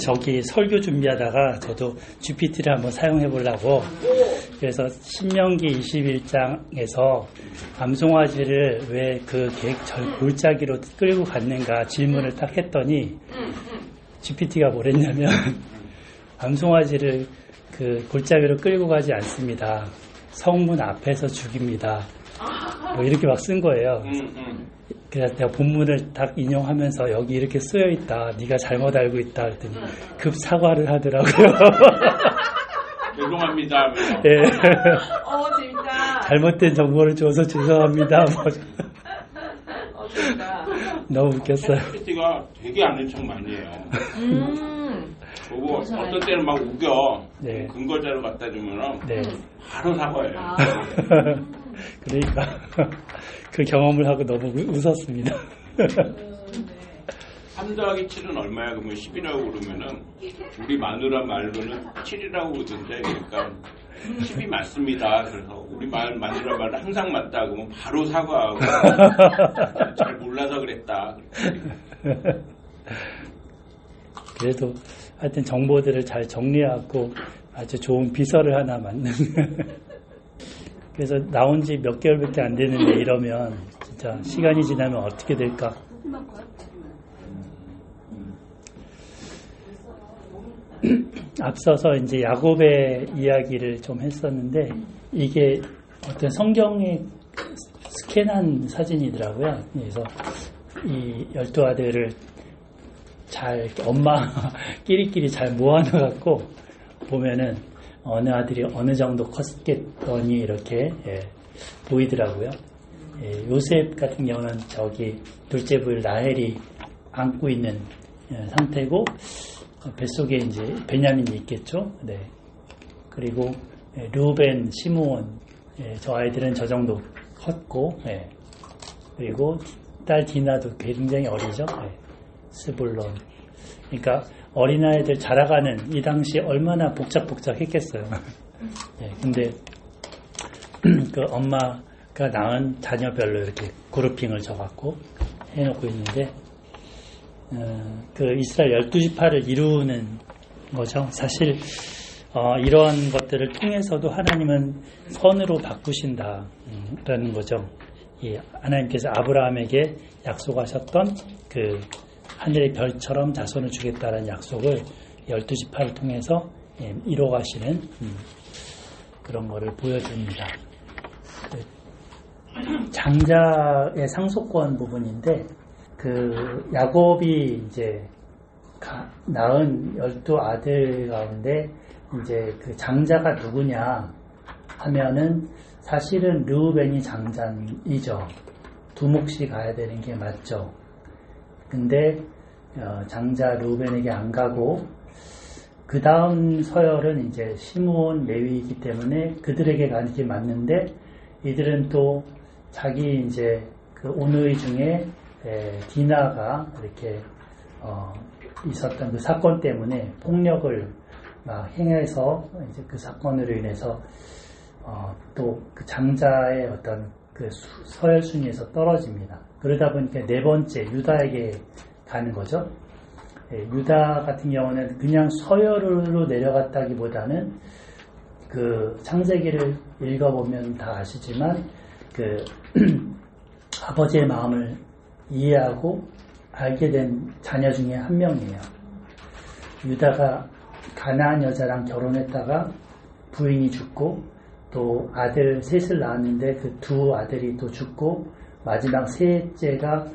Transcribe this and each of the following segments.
저기 설교 준비하다가 저도 GPT를 한번 사용해 보려고 그래서 신명기 21장에서 암송아지를 왜 그 골짜기로 끌고 갔는가 질문을 딱 했더니 GPT가 뭐랬냐면 암송아지를 그 골짜기로 끌고 가지 않습니다. 성문 앞에서 죽입니다. 뭐 이렇게 막 쓴 거예요. 그래서 내가 본문을 딱 인용하면서 여기 이렇게 쓰여 있다. 네가 잘못 알고 있다. 그랬더니 급 사과를 하더라고요. 죄송합니다. 네. 진짜. 잘못된 정보를 줘서 죄송합니다. 진짜. 너무 웃겼어요. PPT가 되게 아는 척 많이 해요. 그리고 어떤 때는 막 우겨. 네. 근거 자료 갖다 주면은 네. 바로 사과해요. 그러니까 그 경험을 하고 너무 웃었습니다. 3 더하기 7은 얼마야? 그러면 10이라고 그러면은 우리 마누라 말로는 7이라고 그러던데 그러니까 10이 맞습니다. 그래서 우리 마누라 말은 항상 맞다. 그러면 바로 사과하고 잘 몰라서 그랬다. 그래도 하여튼 정보들을 잘 정리하고 아주 좋은 비서를 하나 만든 그래서 나온 지 몇 개월밖에 안 되는데 이러면 진짜 시간이 지나면 어떻게 될까? 앞서서 이제 야곱의 이야기를 좀 했었는데 이게 어떤 성경에 스캔한 사진이더라고요. 그래서 이 12아들을 잘 엄마끼리끼리 잘 모아놔갖고 보면은 어느 아들이 어느 정도 컸겠더니 이렇게 보이더라고요. 요셉 같은 경우는 저기 둘째 부인 라헬이 안고 있는 상태고 뱃속에 이제 베냐민이 있겠죠. 네. 그리고 르우벤, 시므온 저 아이들은 저 정도 컸고 그리고 딸 디나도 굉장히 어리죠. 스불론. 그러니까 어린아이들 자라가는 이 당시 얼마나 복작복작했겠어요. 근데 그 엄마가 낳은 자녀별로 이렇게 그룹핑을 줘갖고 해놓고 있는데 그 이스라엘 12지파를 이루는 거죠. 사실 이러한 것들을 통해서도 하나님은 선으로 바꾸신다라는 거죠. 하나님께서 아브라함에게 약속하셨던 그 하늘의 별처럼 자손을 주겠다는 약속을 12지파를 통해서 이뤄가시는 그런 거를 보여줍니다. 장자의 상속권 부분인데 그 야곱이 이제 낳은 12아들 가운데 이제 그 장자가 누구냐 하면은 사실은 르우벤이 장자이죠. 두 몫이 가야 되는 게 맞죠. 근데 장자 르우벤에게 안 가고 그 다음 서열은 이제 시므온 레위이기 때문에 그들에게 가는 게 맞는데 이들은 또 자기 이제 그 오누이 중에 디나가 이렇게 있었던 그 사건 때문에 폭력을 막 행해서 이제 그 사건으로 인해서 또 그 장자의 어떤 그 서열 순위에서 떨어집니다. 그러다 보니까 네 번째 유다에게 가는 거죠. 유다 같은 경우는 그냥 서열로 내려갔다기보다는 그 창세기를 읽어보면 다 아시지만 그 아버지의 마음을 이해하고 알게 된 자녀 중에 한 명이에요. 유다가 가나안 여자랑 결혼했다가 부인이 죽고 또 아들 셋을 낳았는데 그 두 아들이 또 죽고 마지막 셋째가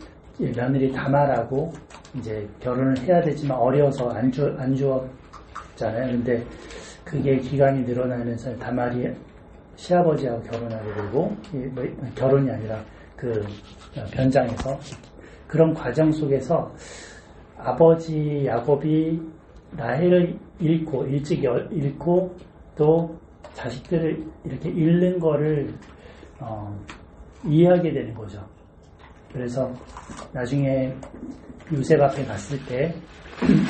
며느리 다말하고 이제 결혼을 해야 되지만 어려워서 안 주었잖아요. 근데 그게 기간이 늘어나면서 다말이 시아버지하고 결혼하게 되고 결혼이 아니라 그 변장에서 그런 과정 속에서 아버지 야곱이 라헬을 일찍 잃고 또 자식들을 이렇게 잃는 거를 이해하게 되는 거죠. 그래서 나중에 요셉 앞에 갔을 때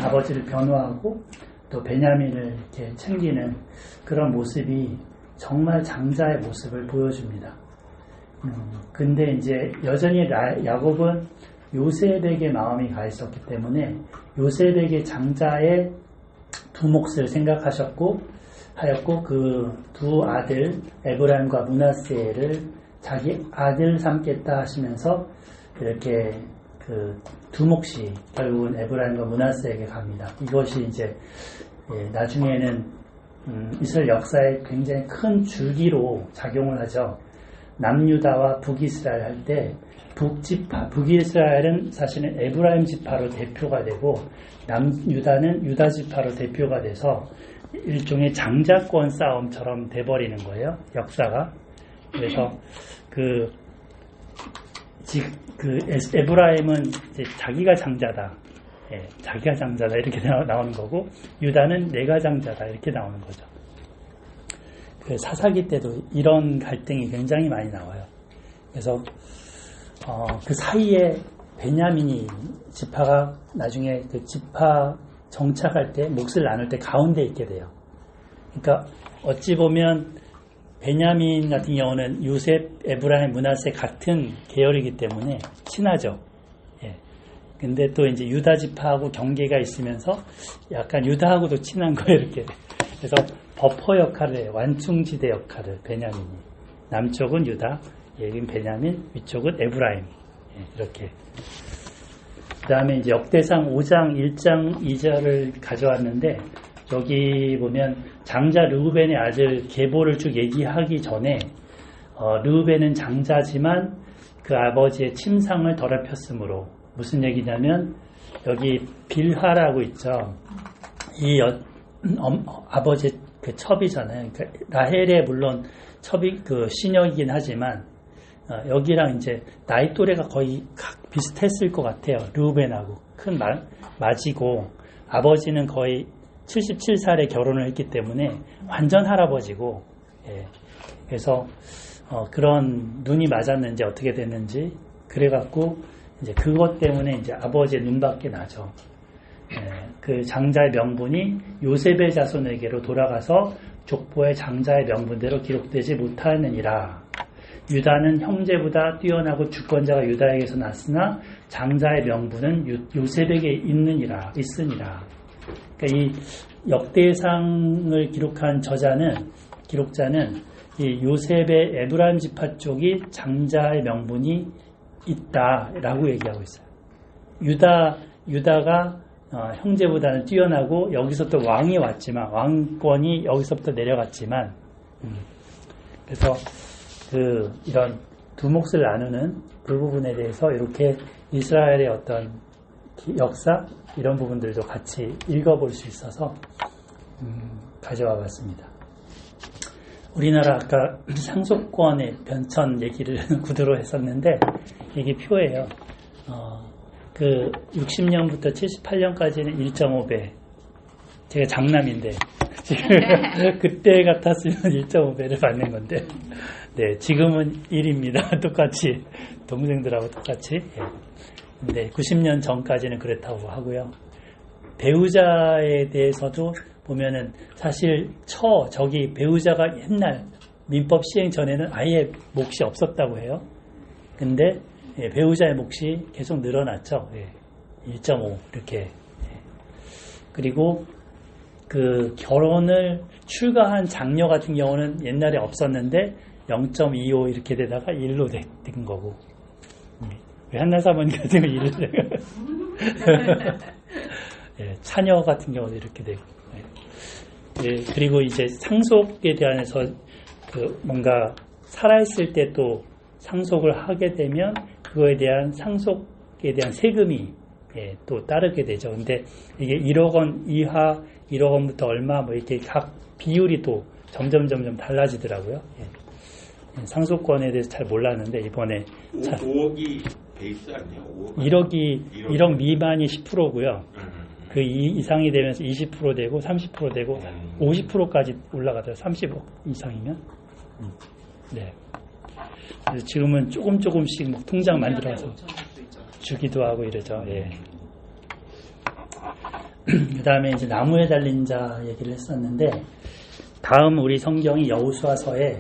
아버지를 변호하고 또 베냐민을 이렇게 챙기는 그런 모습이 정말 장자의 모습을 보여줍니다. 근데 이제 여전히 야곱은 요셉에게 마음이 가 있었기 때문에 요셉에게 장자의 두 몫을 생각하셨고 하였고 그 두 아들 에브라임과 므낫세를 자기 아들 삼겠다 하시면서 이렇게 그 두 몫이 결국은 에브라임과 므낫세에게 갑니다. 이것이 이제 나중에는 이스라엘 역사에 굉장히 큰 줄기로 작용을 하죠. 남유다와 북이스라엘 할 때 북지파, 북이스라엘은 사실은 에브라임 지파로 대표가 되고 남유다는 유다 지파로 대표가 돼서 일종의 장자권 싸움처럼 돼버리는 거예요. 역사가. 그래서 에브라임은 이제 자기가 장자다. 자기가 장자다 이렇게 나오는 거고 유다는 내가 장자다 이렇게 나오는 거죠. 그 사사기 때도 이런 갈등이 굉장히 많이 나와요. 그래서 그 사이에 베냐민이 지파가 나중에 그 지파 정착할 때 몫을 나눌 때 가운데 있게 돼요. 그러니까 어찌 보면 베냐민 같은 경우는 요셉, 에브라임, 므낫세 같은 계열이기 때문에 친하죠. 근데 또 이제 유다 지파하고 경계가 있으면서 약간 유다하고도 친한 거예요, 이렇게. 그래서 버퍼 역할을 해요. 완충지대 역할을, 베냐민이. 남쪽은 유다, 여긴 베냐민, 위쪽은 에브라임. 이렇게. 그 다음에 이제 역대상 5장 1장 2절을 가져왔는데, 여기 보면 장자 르우벤의 아들 게보를 쭉 얘기하기 전에, 르우벤은 장자지만 그 아버지의 침상을 더럽혔으므로, 무슨 얘기냐면 여기 빌하라고 있죠. 이 아버지 그 첩이잖아요. 그러니까 라헬의 물론 첩이 그 시녀이긴 하지만 여기랑 이제 나이 또래가 거의 비슷했을 것 같아요. 르우벤하고 큰 맞이고 아버지는 거의 77살에 결혼을 했기 때문에 완전 할아버지고 그래서 그런 눈이 맞았는지 어떻게 됐는지 그래갖고 이제 그것 때문에 이제 아버지의 눈밖에 나죠. 그 장자의 명분이 요셉의 자손에게로 돌아가서 족보의 장자의 명분대로 기록되지 못하느니라. 유다는 형제보다 뛰어나고 주권자가 유다에게서 났으나 장자의 명분은 요셉에게 있으니라. 그러니까 이 역대상을 기록한 기록자는 이 요셉의 에브라임 지파 쪽이 장자의 명분이 있다라고 얘기하고 있어요. 유다가 형제보다는 뛰어나고 여기서 또 왕이 왔지만 왕권이 여기서부터 내려갔지만 그래서 이런 두 몫을 나누는 그 부분에 대해서 이렇게 이스라엘의 어떤 역사 이런 부분들도 같이 읽어볼 수 있어서 가져와 봤습니다. 우리나라 아까 상속권의 변천 얘기를 구두로 했었는데 이게 표예요. 그 60년부터 78년까지는 1.5배. 제가 장남인데 지금 그때 같았으면 1.5배를 받는 건데 네, 지금은 1입니다. 똑같이 동생들하고 똑같이. 근데 90년 전까지는 그렇다고 하고요. 배우자에 대해서도 보면은 사실 저기 배우자가 옛날 민법 시행 전에는 아예 몫이 없었다고 해요. 근데 배우자의 몫이 계속 늘어났죠. 1.5 이렇게. 그리고 그 결혼을 출가한 장녀 같은 경우는 옛날에 없었는데 0.25 이렇게 되다가 1로 된 거고. 왜 한나 사모님 같은 거 1을 차녀 같은 경우도 이렇게 되고. 그리고 이제 상속에 대해서 뭔가 살아있을 때 또 상속을 하게 되면 그거에 대한 상속에 대한 세금이 또 따르게 되죠. 근데 이게 1억 원 이하, 1억 원부터 얼마 뭐 이렇게 각 비율이 또 점점 달라지더라고요. 상속권에 대해서 잘 몰랐는데 이번에 5억이 베이스 아니에요? 1억 미만이 10%고요. 그 이상이 되면서 20% 되고 30% 되고 50%까지 올라가더라고요. 30억 이상이면. 네. 그래서 지금은 조금씩 뭐 통장 만들어서 주기도 하고 이러죠. 그 다음에 이제 나무에 달린 자 얘기를 했었는데 다음 우리 성경이 여호수아서에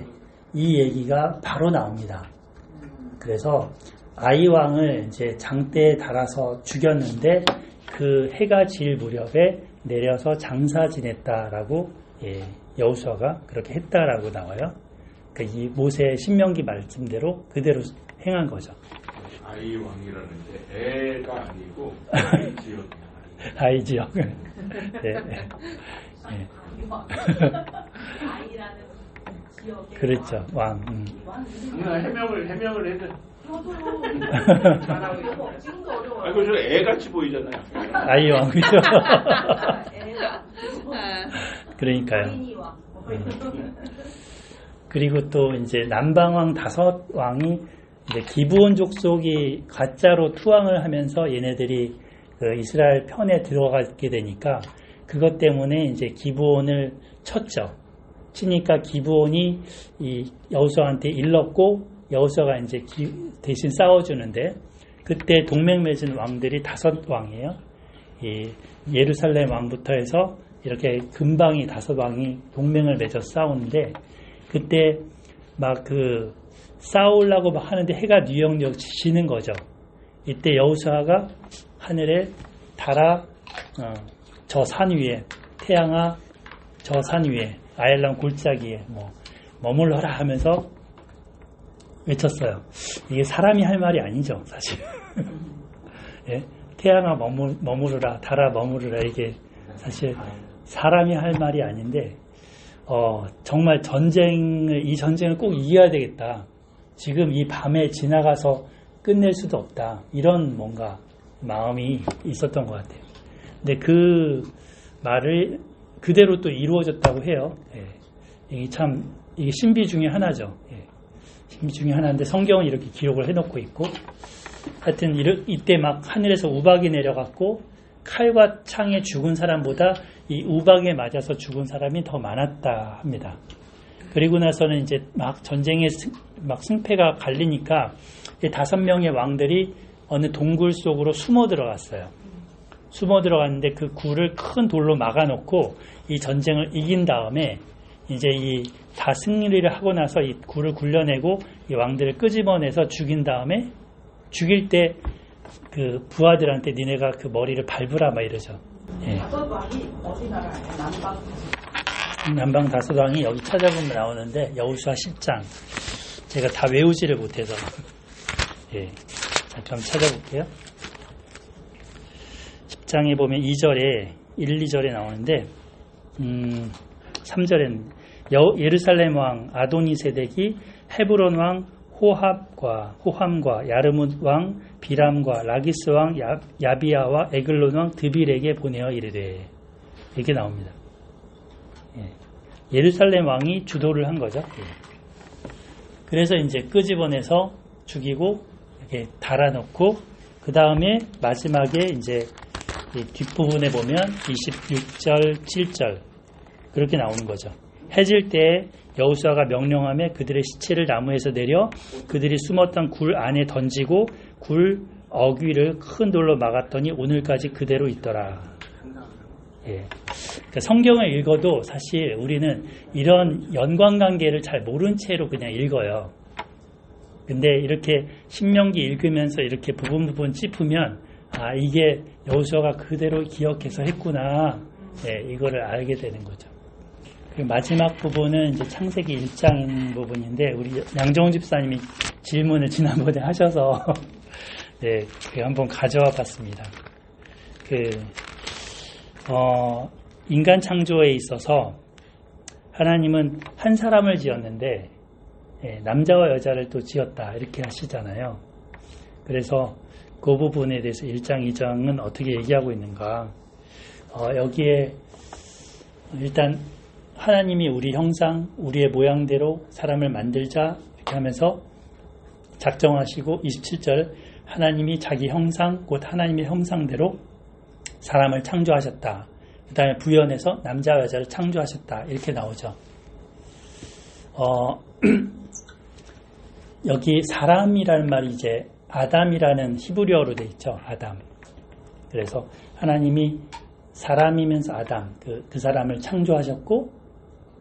이 얘기가 바로 나옵니다. 그래서 아이 왕을 이제 장대에 달아서 죽였는데 그 해가 질 무렵에 내려서 장사 지냈다라고 여호수아가 그렇게 했다라고 나와요. 그러니까 이 모세 신명기 말씀대로 그대로 행한 거죠. 아이 왕이라는 게 애가 아니고 아이 지역. 아이 지역. 네. 아이라는 지역에 그렇죠. 왕. 해명을 해줘. 저도 지금도 어려워요. 그저 애같이 보이잖아요. 아이 왕, 그죠? 애가 그러니까요. 어린이 왕. 그리고 또 이제 남방왕 5왕이 이제 기브온 족속이 가짜로 투항을 하면서 얘네들이 그 이스라엘 편에 들어가게 되니까 그것 때문에 이제 기브온을 쳤죠. 치니까 기브온이 이 여호수아한테 일렀고 여호수아가 이제 대신 싸워주는데 그때 동맹 맺은 왕들이 5왕이에요. 이 예루살렘 왕부터 해서 이렇게 근방이 5왕이 동맹을 맺어 싸우는데 그때 막 그 싸우려고 막 하는데 해가 뉘역뉘역 지는 거죠. 이때 여호수아가 하늘에 달아 저 산 위에 태양아 저 산 위에 아엘람 골짜기에 뭐 머물러라 하면서 외쳤어요. 이게 사람이 할 말이 아니죠, 사실. 예? 태양아 머무르라, 달아 머무르라 이게 사실 사람이 할 말이 아닌데 정말 이 전쟁을 꼭 이겨야 되겠다. 지금 이 밤에 지나가서 끝낼 수도 없다. 이런 뭔가 마음이 있었던 것 같아요. 근데 그 말을 그대로 또 이루어졌다고 해요. 예. 이게 신비 중에 하나죠. 예. 신비 중에 하나인데 성경은 이렇게 기록을 해놓고 있고 하여튼 이때 막 하늘에서 우박이 내려갔고 칼과 창에 죽은 사람보다 이 우박에 맞아서 죽은 사람이 더 많았다 합니다. 그리고 나서는 이제 막 전쟁에 막 승패가 갈리니까 5명의 왕들이 어느 동굴 속으로 숨어 들어갔어요. 숨어 들어갔는데 그 굴을 큰 돌로 막아놓고 이 전쟁을 이긴 다음에 이제 이 다 승리를 하고 나서 이 굴을 굴려내고 이 왕들을 끄집어내서 죽인 다음에 죽일 때 그 부하들한테 니네가 그 머리를 밟으라 막 이러죠. 예. 5왕이 어디 나라예요? 남방 5왕이 여기 찾아보면 나오는데 여호수아 10장 제가 다 외우지를 못해서 예. 자, 좀 찾아볼게요. 10장에 보면 2절에 1, 2절에 나오는데 3절에는 예루살렘 왕 아도니세덱이 헤브론 왕 호함과 야르뭇 왕 비람과 라기스 왕 야비야와 에글론 왕 드빌에게 보내어 이르되 이렇게 나옵니다. 예. 예루살렘 왕이 주도를 한 거죠. 예. 그래서 이제 끄집어내서 죽이고 이렇게 달아놓고 그 다음에 마지막에 이제 이 뒷부분에 보면 26절, 7절 그렇게 나오는 거죠. 해질 때 여호수아가 명령하며 그들의 시체를 나무에서 내려 그들이 숨었던 굴 안에 던지고 굴 어귀를 큰 돌로 막았더니 오늘까지 그대로 있더라. 예. 그러니까 성경을 읽어도 사실 우리는 이런 연관관계를 잘 모른 채로 그냥 읽어요. 근데 이렇게 신명기 읽으면서 이렇게 부분 짚으면 이게 여호수아가 그대로 기억해서 했구나. 예, 이거를 알게 되는 거죠. 그리고 마지막 부분은 이제 창세기 1장인 부분인데 우리 양정훈 집사님이 질문을 지난번에 하셔서 네, 한번 가져와 봤습니다. 인간 창조에 있어서 하나님은 한 사람을 지었는데 남자와 여자를 또 지었다 이렇게 하시잖아요. 그래서 그 부분에 대해서 1장, 2장은 어떻게 얘기하고 있는가. 여기에 일단 하나님이 우리 형상, 우리의 모양대로 사람을 만들자 이렇게 하면서 작정하시고 27절 하나님이 자기 형상, 곧 하나님의 형상대로 사람을 창조하셨다. 그 다음에 부연해서 남자와 여자를 창조하셨다. 이렇게 나오죠. 여기 사람이라는 말이 이제 아담이라는 히브리어로 돼 있죠. 아담. 그래서 하나님이 사람이면서 아담, 그 사람을 창조하셨고,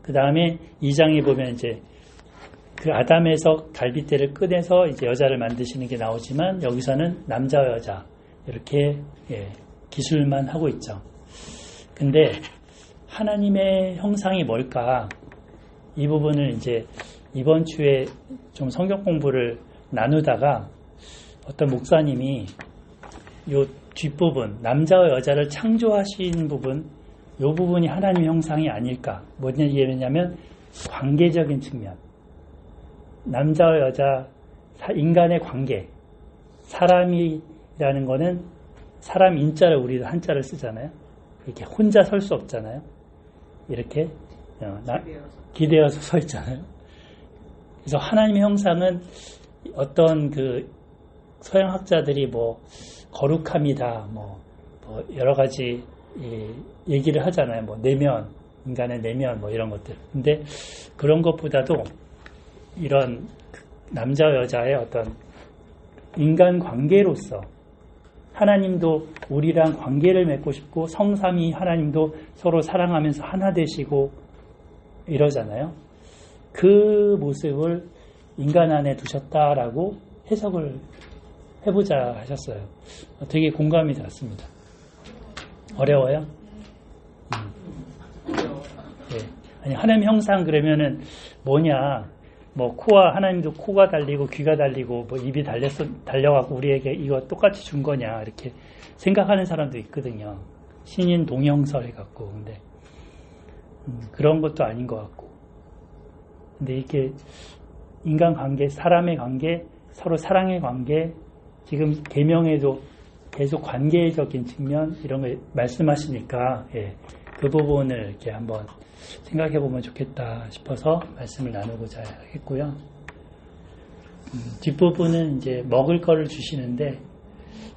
그 다음에 2장에 보면 이제 그 아담에서 갈빗대를 꺼내서 이제 여자를 만드시는 게 나오지만 여기서는 남자와 여자 이렇게 기술만 하고 있죠. 근데 하나님의 형상이 뭘까? 이 부분을 이제 이번 주에 좀 성경 공부를 나누다가 어떤 목사님이 요 뒷부분, 남자와 여자를 창조하신 부분, 요 부분이 하나님 형상이 아닐까? 뭐냐 얘기냐면 관계적인 측면. 남자와 여자, 인간의 관계. 사람이라는 거는 사람 인자를 우리도 한자를 쓰잖아요. 이렇게 혼자 설 수 없잖아요. 이렇게 기대어서 서 있잖아요. 그래서 하나님의 형상은 어떤 그 서양 학자들이 뭐 거룩함이다, 뭐 여러 가지 얘기를 하잖아요. 뭐 내면, 인간의 내면, 뭐 이런 것들. 근데 그런 것보다도 이런 남자와 여자의 어떤 인간 관계로서 하나님도 우리랑 관계를 맺고 싶고 성삼위 하나님도 서로 사랑하면서 하나 되시고 이러잖아요. 그 모습을 인간 안에 두셨다라고 해석을 해보자 하셨어요. 되게 공감이 갔습니다. 어려워요? 네. 아니, 하나님 형상 그러면은 뭐냐? 뭐 코와 하나님도 코가 달리고 귀가 달리고 뭐 입이 달려갖고 우리에게 이거 똑같이 준 거냐 이렇게 생각하는 사람도 있거든요. 신인 동형설 해갖고 근데 그런 것도 아닌 것 같고. 근데 이렇게 인간관계, 사람의 관계, 서로 사랑의 관계, 지금 계명에도 계속 관계적인 측면 이런 걸 말씀하시니까 그 부분을 이렇게 한번 생각해 보면 좋겠다 싶어서 말씀을 나누고자 했고요. 뒷부분은 이제 먹을 거를 주시는데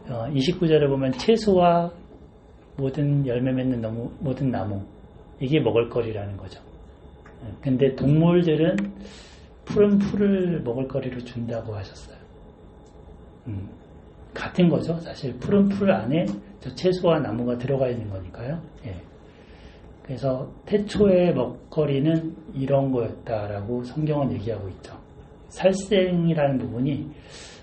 29절에 보면 채소와 모든 열매 맺는 모든 나무 이게 먹을 거리라는 거죠. 근데 동물들은 푸른 풀을 먹을 거리로 준다고 하셨어요. 같은 거죠. 사실 푸른 풀 안에 저 채소와 나무가 들어가 있는 거니까요. 그래서 태초의 먹거리는 이런 거였다라고 성경은 얘기하고 있죠. 살생이라는 부분이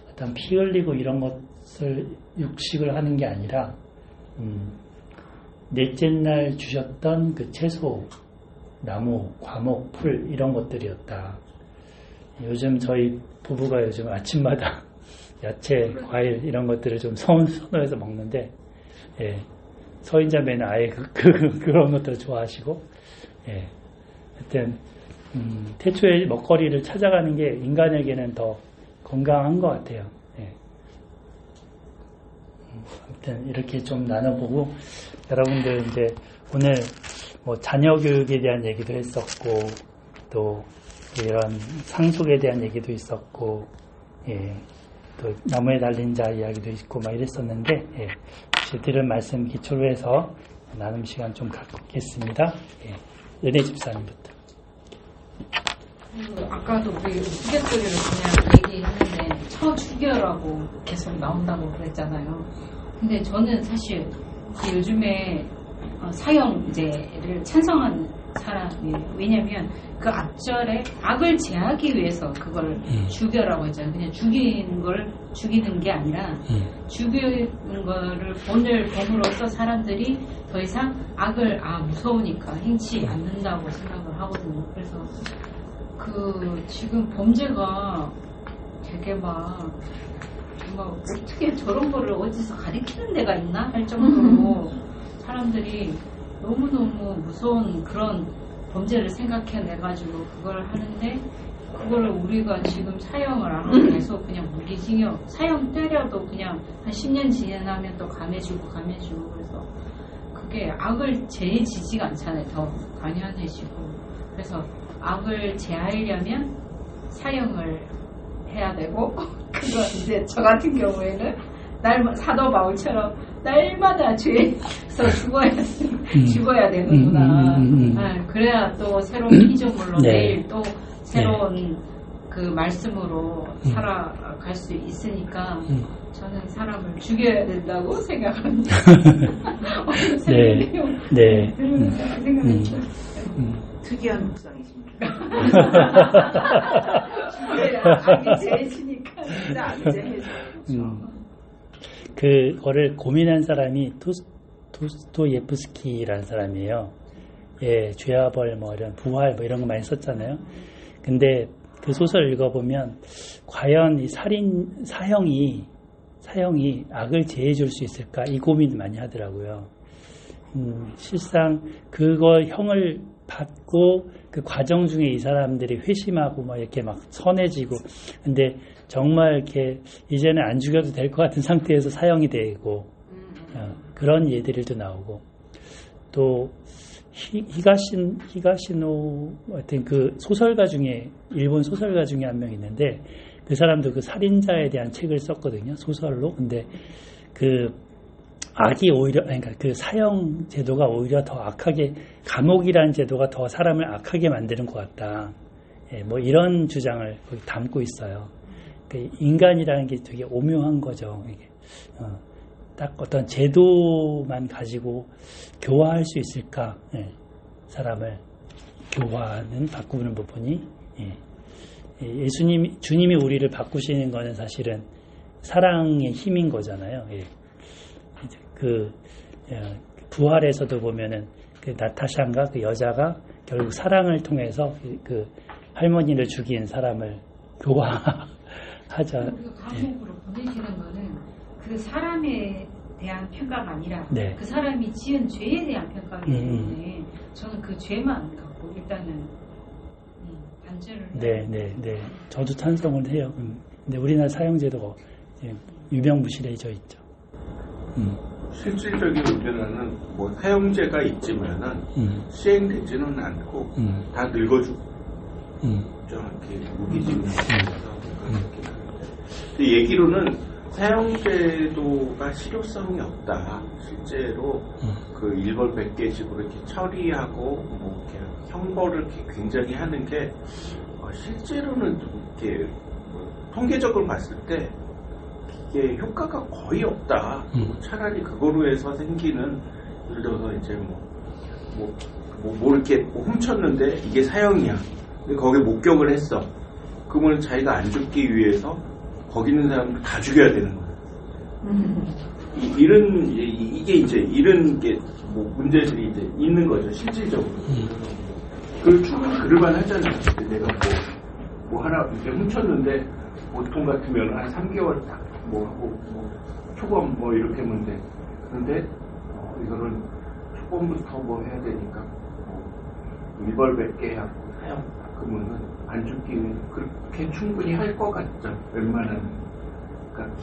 어떤 피 흘리고 이런 것을 육식을 하는 게 아니라 넷째 날 주셨던 그 채소, 나무, 과목, 풀 이런 것들이었다. 요즘 저희 부부가 요즘 아침마다 야채, 과일 이런 것들을 좀 선호해서 먹는데 서인자매는 아예 그런 것들을 좋아하시고 하여튼 태초의 먹거리를 찾아가는 게 인간에게는 더 건강한 것 같아요. 아무튼 이렇게 좀 나눠보고 여러분들 이제 오늘 뭐 자녀 교육에 대한 얘기도 했었고 또 이런 상속에 대한 얘기도 있었고 또 나무에 달린 자 이야기도 있고 막 이랬었는데 혹시 들은 말씀 기초로 해서 나눔 시간 좀 갖겠습니다. 은혜 집사님부터. 아까도 우리 우스갯소리로 그냥 얘기했는데 처죽여라고 계속 나온다고 그랬잖아요. 근데 저는 사실 요즘에 사형제를 찬성하는 사람이에요. 왜냐면 그 앞절에 악을 제하기 위해서 그걸 죽여라고 했잖아요. 그냥 죽이는 게 아니라 죽이는 거를 본을 봄으로써 사람들이 더 이상 악을 무서우니까 행치 않는다고 생각을 하거든요. 그래서 지금 범죄가 되게 막 어떻게 저런 거를 어디서 가리키는 데가 있나 할 정도로 사람들이 너무너무 무서운 그런 범죄를 생각해내가지고 그걸 하는데 그걸 우리가 지금 사형을 안 하고 계속 그냥 무기징역 사형 때려도 그냥 한 10년 지나면 또 감해주고 그래서 그게 악을 제해지지가 않잖아요. 더 관연해지고 그래서 악을 제하려면 사형을 해야 되고 그거 이제 저 같은 경우에는 사도 바울처럼 날마다 죄에서 죽어야 되는구나. 그래야 또 새로운 피조물로 내일 또 새로운 그 말씀으로 살아갈 수 있으니까 저는 사람을 죽여야 된다고 생각합니다. 네. 생각했어요. 특이한 묵상이십니다. 죽여야 악이 제해지니까 진짜 안 제해져. 그거를 고민한 사람이 도스토예프스키라는 사람이에요. 예, 죄와 벌, 뭐 이런 부활, 뭐 이런 거 많이 썼잖아요. 근데 그 소설 읽어보면 과연 이 사형이 악을 제해줄 수 있을까 이 고민 많이 하더라고요. 실상 그거 형을 받고 그 과정 중에 이 사람들이 회심하고 막 이렇게 막 선해지고, 근데 정말 이렇게 이제는 안 죽여도 될 것 같은 상태에서 사형이 되고 그런 예들도 나오고, 또 히가시노 같은 그 소설가 중에, 일본 소설가 중에 한 명 있는데 그 사람도 그 살인자에 대한 책을 썼거든요, 소설로. 근데 그 악이 오히려, 그러니까 그 사형 제도가 오히려 더 악하게, 감옥이라는 제도가 더 사람을 악하게 만드는 것 같다. 예, 뭐 이런 주장을 거기 담고 있어요. 그 인간이라는 게 되게 오묘한 거죠. 이게 딱 어떤 제도만 가지고 교화할 수 있을까? 예, 사람을 교화는 바꾸는 부분이, 주님이 우리를 바꾸시는 거는 사실은 사랑의 힘인 거잖아요. 예. 부활에서도 보면은 그 나타샤인가 그 여자가 결국 사랑을 통해서 그 할머니를 죽인 사람을 교화하자. 우리가 감옥으로 보내시는 거는 그 사람에 대한 평가가 아니라 네. 그 사람이 지은 죄에 대한 평가이기 때문에 저는 그 죄만 갖고 일단은 반죄를 네. 저도 찬성을 해요. 근데 우리나라 사형제도가 유명무실해져 있죠. 실질적인 우리나라는 뭐 사형제가 있지만은 시행되지는 않고 다 늙어주고 이렇게 무기징역해서 근데 얘기로는 사형제도가 실효성이 없다. 실제로 그 일벌 100개씩으로 이렇게 처리하고 뭐 이렇게 형벌을 이렇게 굉장히 하는 게 실제로는 좀 이렇게 통계적으로 봤을 때 이게 효과가 거의 없다. 차라리 그거로 해서 생기는, 예를 들어서 이제 뭐 이렇게 훔쳤는데 이게 사형이야. 근데 거기에 목격을 했어. 그러면 자기가 안 죽기 위해서 거기 있는 사람들 다 죽여야 되는 거야. 이게 이제 이런 게 뭐 문제들이 이제 있는 거죠, 실질적으로. 그걸 충분히 그럴만 하잖아요. 내가 뭐 하나 이제 훔쳤는데 보통 같으면 한 3개월 딱 하고 초범 이렇게 하면 돼. 근데 이거는 초범부터 해야 되니까 일벌 100개 하고 사형 그러면은 안 죽기는 그렇게 충분히 할 것 같죠, 웬만하면. 그러니까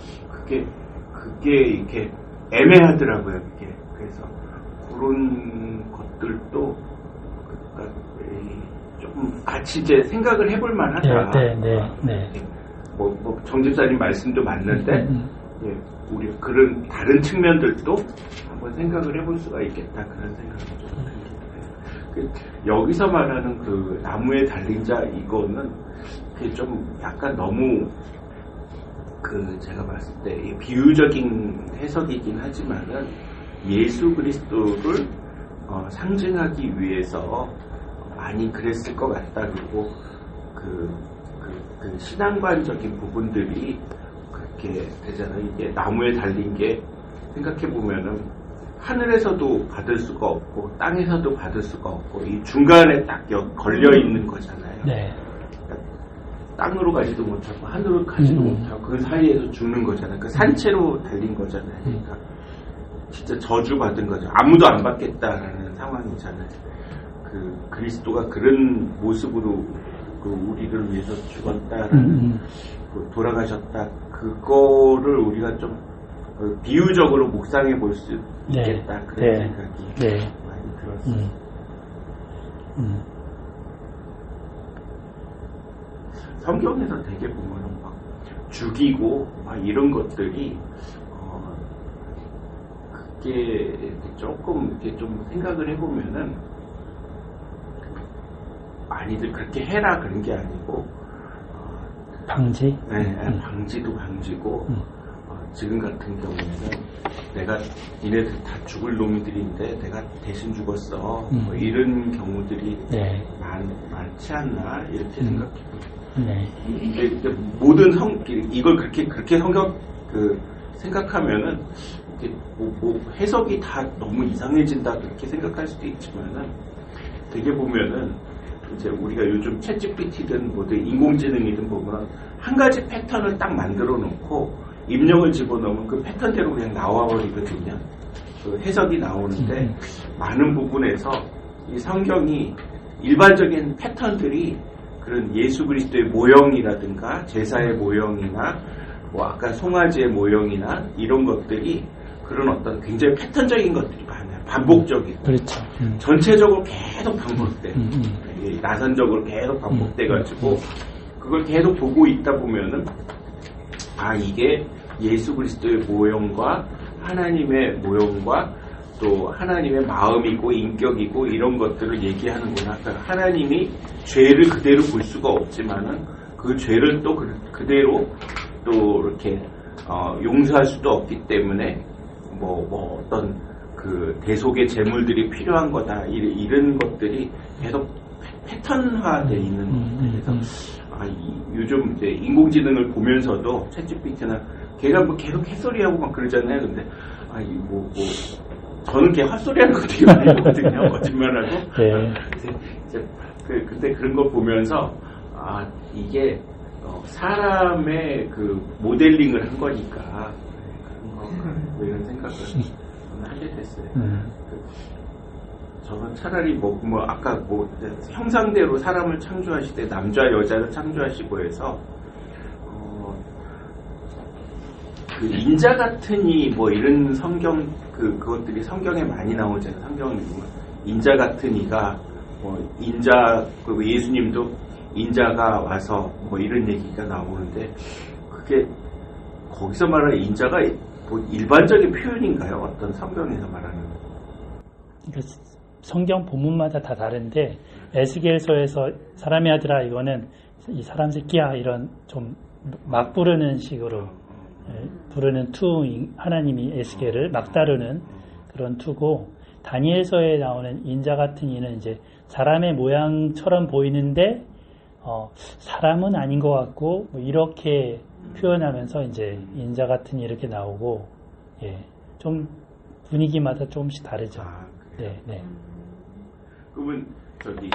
그게 이렇게 애매하더라고요, 그게. 그래서 그런 것들도 그러니까 조금 같이 이제 생각을 해볼 만하다. 네. 정 집사님 말씀도 맞는데, 예, 우리 그런 다른 측면들도 한번 생각을 해볼 수가 있겠다, 그런 생각이 좀 듭니다. 여기서 말하는 그 나무에 달린 자, 이거는 그게 좀 약간 너무 제가 봤을 때 비유적인 해석이긴 하지만은 예수 그리스도를 상징하기 위해서 많이 그랬을 것 같다. 그리고 그 신앙관적인 부분들이 그렇게 되잖아요. 이게 나무에 달린 게 생각해보면은 하늘에서도 받을 수가 없고 땅에서도 받을 수가 없고 이 중간에 딱 걸려 있는 거잖아요. 네. 그러니까 땅으로 가지도 못하고 하늘로 가지도 못하고 그 사이에서 죽는 거잖아요. 그 산채로 달린 거잖아요. 그러니까 진짜 저주받은 거죠. 아무도 안 받겠다라는 상황이잖아요. 그리스도가 그런 모습으로 우리를 위해서 죽었다라는 돌아가셨다. 그거를 우리가 좀 비유적으로 묵상해 볼 수 있겠다. 그런 생각이 많이 들었어요. 성경에서 되게 보면은 막 죽이고 막 이런 것들이 그게 조금 이렇게 좀 생각을 해보면은 많이들 그렇게 해라 그런 게 아니고 방지? 네, 방지도 방지고 지금 같은 경우에는 내가 니네들 다 죽을 놈들인데 내가 대신 죽었어 뭐 이런 경우들이 많지 않나 이렇게 생각해요. 이게 모든 이걸 그렇게 생각하면은 뭐 해석이 다 너무 이상해진다 그렇게 생각할 수도 있지만은 되게 보면은 이제 우리가 요즘 챗GPT든 뭐든 인공지능이든 보면 한 가지 패턴을 딱 만들어 놓고 입력을 집어넣으면 그 패턴대로 그냥 나와버리거든요. 그 해석이 나오는데 많은 부분에서 이 성경이 일반적인 패턴들이 그런 예수 그리스도의 모형이라든가 제사의 모형이나 뭐 아까 송아지의 모형이나 이런 것들이 그런 어떤 굉장히 패턴적인 것들이 많아요. 반복적이고. 그렇죠. 전체적으로 계속 반복돼. 나선적으로 계속 반복돼가지고 그걸 계속 보고 있다 보면은 아 이게 예수 그리스도의 모형과 하나님의 모형과 또 하나님의 마음이고 인격이고 이런 것들을 얘기하는구나. 그러니까 하나님이 죄를 그대로 볼 수가 없지만은 그 죄를 또 그대로 또 이렇게 용서할 수도 없기 때문에 뭐 어떤 그 대속의 제물들이 필요한 거다 이런 것들이 계속 패턴화돼 있는 것들. 그래서 요즘 이제 인공지능을 보면서도 챗GPT나 걔가 뭐 계속 햇소리하고 막 그러잖아요. 근데 뭐 저는 걔 헛소리하는 거 되게 많이 하거든요. 거짓말하고. 네. 근데 그런 거 보면서 이게 사람의 그 모델링을 한 거니까 뭐 이런 생각을 저는 하게 됐어요. 저는 차라리 아까 형상대로 사람을 창조하실 때 남자 여자를 창조하시고 해서 그 인자 같으니 뭐 이런 성경 그것들이 성경에 많이 나오잖아요. 성경을 보면 인자 같으니가 인자 그리고 예수님도 인자가 와서 뭐 이런 얘기가 나오는데 그게 거기서 말하는 인자가 뭐 일반적인 표현인가요? 어떤 성경에서 말하는? 그러니까 성경 본문마다 다 다른데 에스겔서에서 사람의 아들아 이거는 이 사람 새끼야 이런 좀 막 부르는 식으로 부르는 투 하나님이 에스겔을 막 다루는 그런 투고 다니엘서에 나오는 인자 같은 이는 이제 사람의 모양처럼 보이는데 사람은 아닌 것 같고 뭐 이렇게 표현하면서 이제 인자 같은 이 이렇게 나오고 좀 분위기마다 조금씩 다르죠. 네. 그러면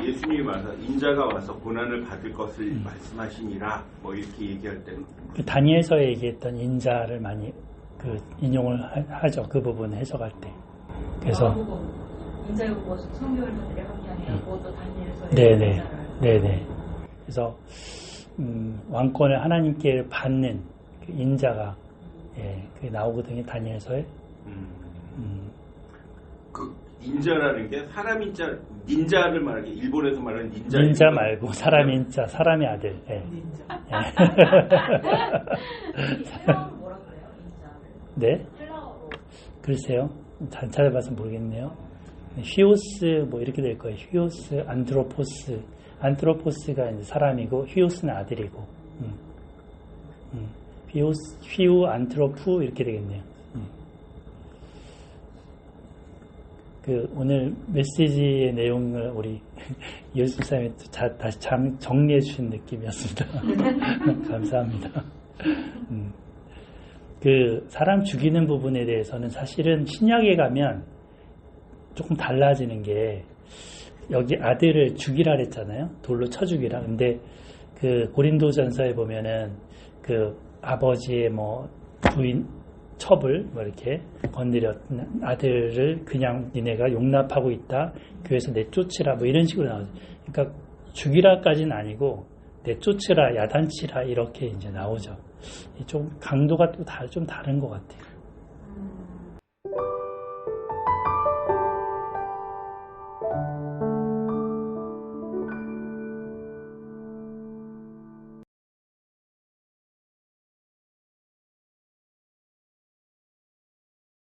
예수님이 와서 인자가 와서 고난을 받을 것을 말씀하시니라 뭐 이렇게 얘기할 때는 그 다니엘서에 얘기했던 인자를 많이 인용을 하죠. 그 부분 해석할 때. 그래서 인자고 뭐 성경을 분들이 합리하고 또 다니엘서에 네네. 그래서 왕권을 하나님께 받는 그 인자가 그게 나오거든요. 다니엘서에. 그 인자라는 게 사람 닌자를 말하는 게 일본에서 말하는 닌자 말고 사람 인자, 사람의 아들. 닌자. 헬라어로 뭐라 그래요? 인자를. 네? 헬라어로. 글쎄요. 잘 찾아봐서 모르겠네요. 히오스 뭐 이렇게 될 거예요. 히오스, 안드로포스. 안트로포스가 이제 사람이고 히오스는 아들이고. 히우, 안트로프 이렇게 되겠네요. 오늘 메시지의 내용을 우리 이효수 선생님이 다시 정리해 주신 느낌이었습니다. 감사합니다. 사람 죽이는 부분에 대해서는 사실은 신약에 가면 조금 달라지는 게 여기 아들을 죽이라 그랬잖아요. 돌로 쳐 죽이라. 근데 고린도전서에 보면은 아버지의 부인 첩을 이렇게 건드렸던 아들을 그냥 니네가 용납하고 있다. 교회에서 내쫓으라 이런 식으로 나오죠. 그러니까 죽이라까지는 아니고 내쫓으라, 야단치라 이렇게 이제 나오죠. 좀 강도가 또 좀 다른 것 같아요.